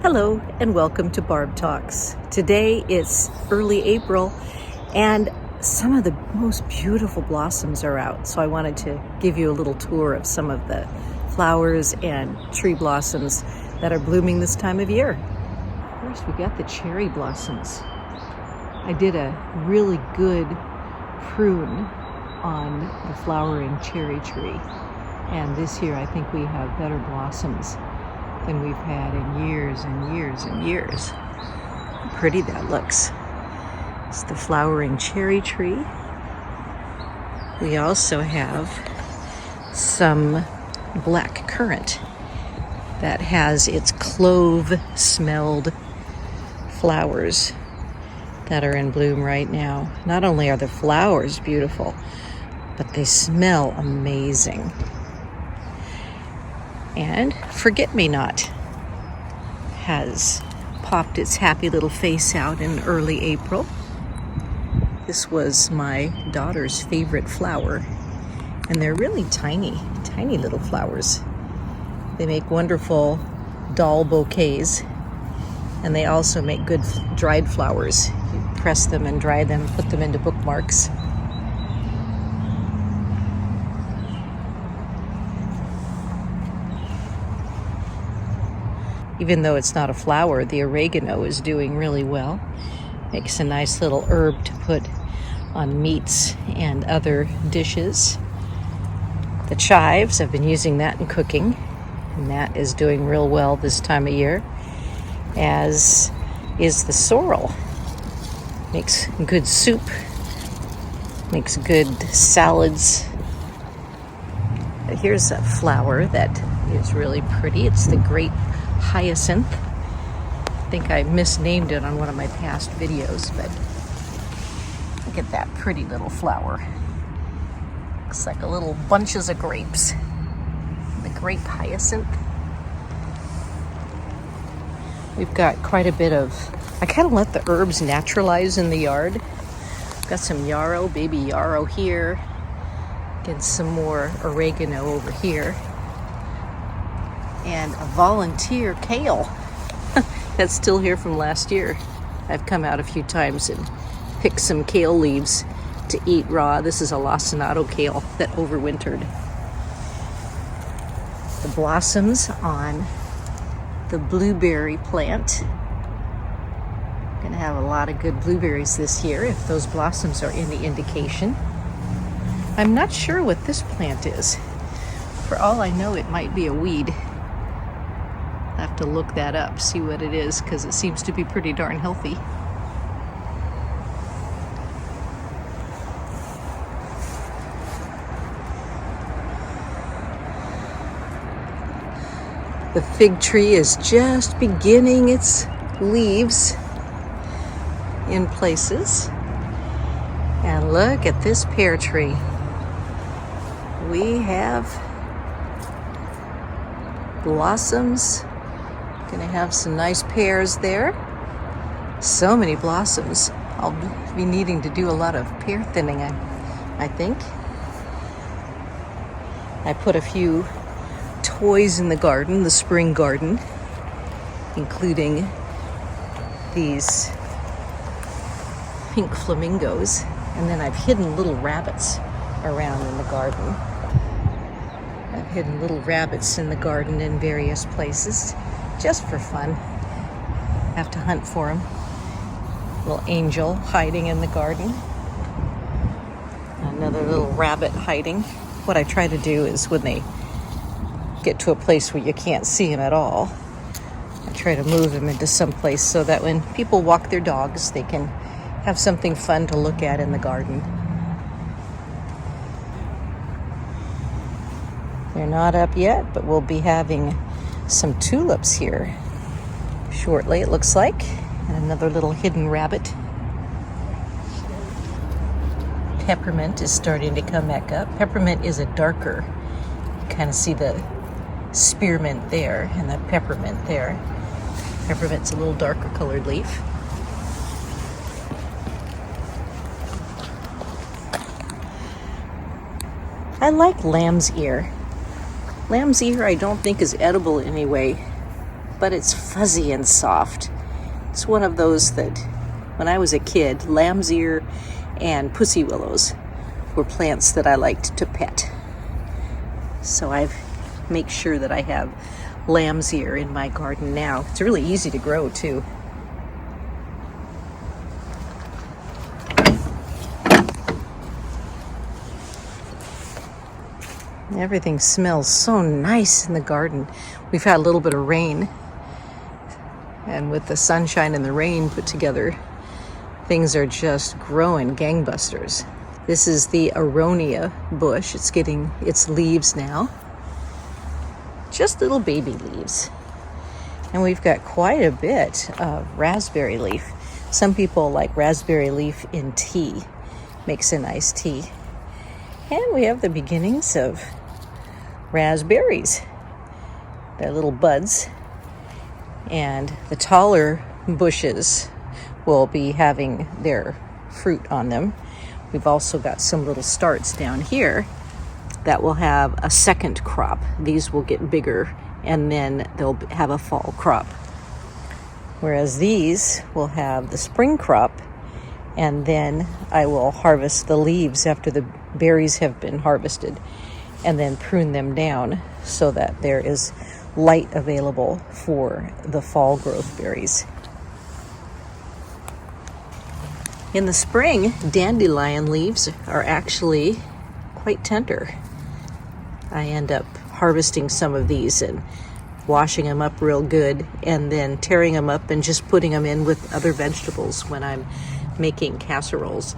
Hello and welcome to Barb Talks. Today it's early April and some of the most beautiful blossoms are out. So I wanted to give you a little tour of some of the flowers and tree blossoms that are blooming this time of year. First we got the cherry blossoms. I did a really good prune on the flowering cherry tree. And this year I think we have better blossoms than we've had in years and years and years. How pretty that looks. It's the flowering cherry tree. We also have some black currant that has its clove-smelled flowers that are in bloom right now. Not only are the flowers beautiful, but they smell amazing. And Forget-Me-Not has popped its happy little face out in early April. This was my daughter's favorite flower, and they're really tiny, tiny little flowers. They make wonderful doll bouquets, and they also make good dried flowers. You press them and dry them, put them into bookmarks. Even though it's not a flower, the oregano is doing really well. Makes a nice little herb to put on meats and other dishes. The chives, I've been using that in cooking, and that is doing real well this time of year, as is the sorrel. Makes good soup, makes good salads. Here's a flower that is really pretty. It's the great hyacinth. I think I misnamed it on one of my past videos, but look at that pretty little flower. Looks like a little bunches of grapes. The grape hyacinth. We've got quite a bit of, I kind of let the herbs naturalize in the yard. Got some yarrow, baby yarrow here. Get some more oregano over here. And a volunteer kale that's still here from last year. I've come out a few times and picked some kale leaves to eat raw. This is a lacinato kale that overwintered. The blossoms on the blueberry plant. Gonna have a lot of good blueberries this year if those blossoms are any indication. I'm not sure what this plant is. For all I know, it might be a weed. I have to look that up, see what it is, because it seems to be pretty darn healthy. The fig tree is just beginning its leaves in places. And look at this pear tree. We have blossoms. Gonna have some nice pears there. So many blossoms. I'll be needing to do a lot of pear thinning, I think. I put a few toys in the garden, the spring garden, including these pink flamingos. And then I've hidden little rabbits around in the garden. I've hidden little rabbits in the garden in various places, just for fun. Have to hunt for them. Little angel hiding in the garden. Another little rabbit hiding. What I try to do is when they get to a place where you can't see them at all, I try to move them into some place so that when people walk their dogs, they can have something fun to look at in the garden. They're not up yet, but we'll be having some tulips here shortly, it looks like. And another little hidden rabbit. Peppermint is starting to come back up. Peppermint is a darker, you kind of see the spearmint there and the peppermint there. Peppermint's a little darker colored leaf. I like lamb's ear. Lamb's ear I don't think is edible anyway. but it's fuzzy and soft. It's one of those that, when I was a kid, lamb's ear and pussy willows were plants that I liked to pet. So I make sure that I have lamb's ear in my garden now. It's really easy to grow too. Everything smells so nice in the garden. We've had a little bit of rain, and with the sunshine and the rain put together, things are just growing gangbusters. This is the aronia bush. It's getting its leaves now. Just little baby leaves. And we've got quite a bit of raspberry leaf. Some people like raspberry leaf in tea. Makes a nice tea. And we have the beginnings of raspberries. They're little buds. And the taller bushes will be having their fruit on them. We've also got some little starts down here that will have a second crop. These will get bigger and then they'll have a fall crop. Whereas these will have the spring crop, and then I will harvest the leaves after the berries have been harvested and then prune them down so that there is light available for the fall growth berries. In the spring, dandelion leaves are actually quite tender. I end up harvesting some of these and washing them up real good and then tearing them up and just putting them in with other vegetables when I'm making casseroles.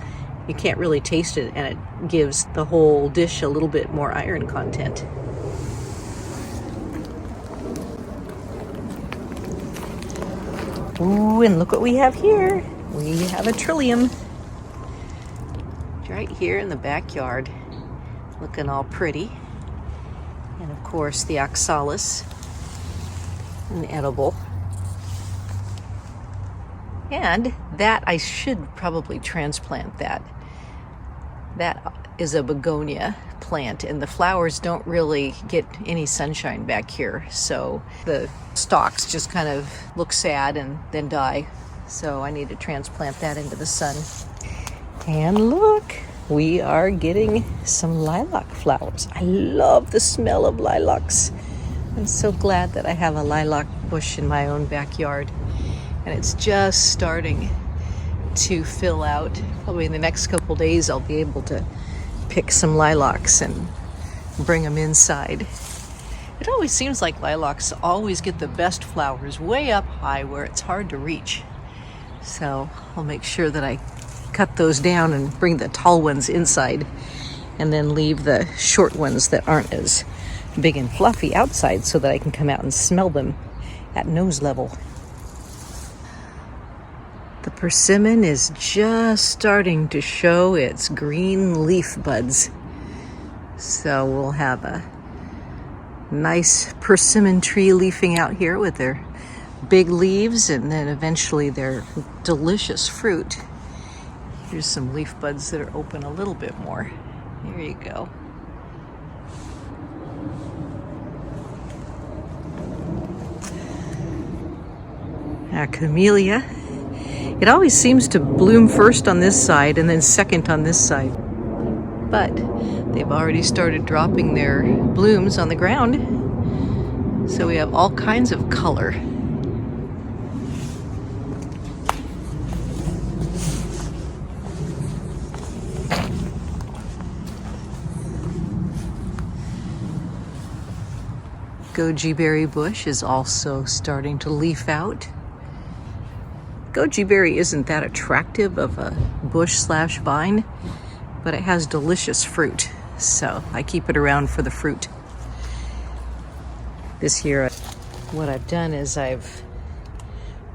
You can't really taste it, and it gives the whole dish a little bit more iron content. Ooh, and look what we have here. We have a trillium right here in the backyard, looking all pretty. And of course the oxalis, an edible. And that I should probably transplant that. That is a begonia plant, and the flowers don't really get any sunshine back here, so the stalks just kind of look sad and then die. So I need to transplant that into the sun. And look, we are getting some lilac flowers. I love the smell of lilacs. I'm so glad that I have a lilac bush in my own backyard. And it's just starting to fill out. Probably in the next couple days I'll be able to pick some lilacs and bring them inside. It always seems like lilacs always get the best flowers way up high where it's hard to reach. So I'll make sure that I cut those down and bring the tall ones inside, and then leave the short ones that aren't as big and fluffy outside so that I can come out and smell them at nose level. The persimmon is just starting to show its green leaf buds. So we'll have a nice persimmon tree leafing out here with their big leaves, and then eventually their delicious fruit. Here's some leaf buds that are open a little bit more. Here you go. Camellia. It always seems to bloom first on this side and then second on this side. But they've already started dropping their blooms on the ground. So we have all kinds of color. Goji berry bush is also starting to leaf out. Goji berry isn't that attractive of a bush/vine, but it has delicious fruit, so I keep it around for the fruit. This year, what I've done is I've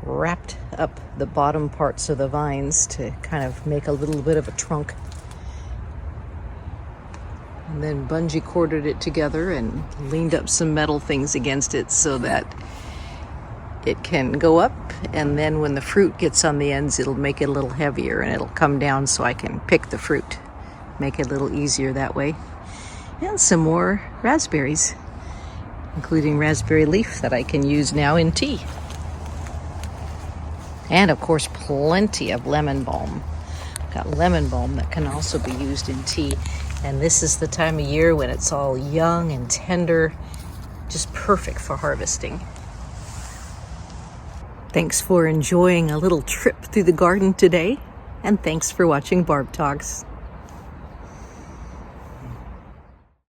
wrapped up the bottom parts of the vines to kind of make a little bit of a trunk, and then bungee corded it together and leaned up some metal things against it so that it can go up, and then when the fruit gets on the ends, it'll make it a little heavier and it'll come down so I can pick the fruit. Make it a little easier that way. And some more raspberries. including raspberry leaf that I can use now in tea. And of course, plenty of lemon balm. Got lemon balm that can also be used in tea. And this is the time of year when it's all young and tender, just perfect for harvesting. Thanks for enjoying a little trip through the garden today, and thanks for watching Barb Talks.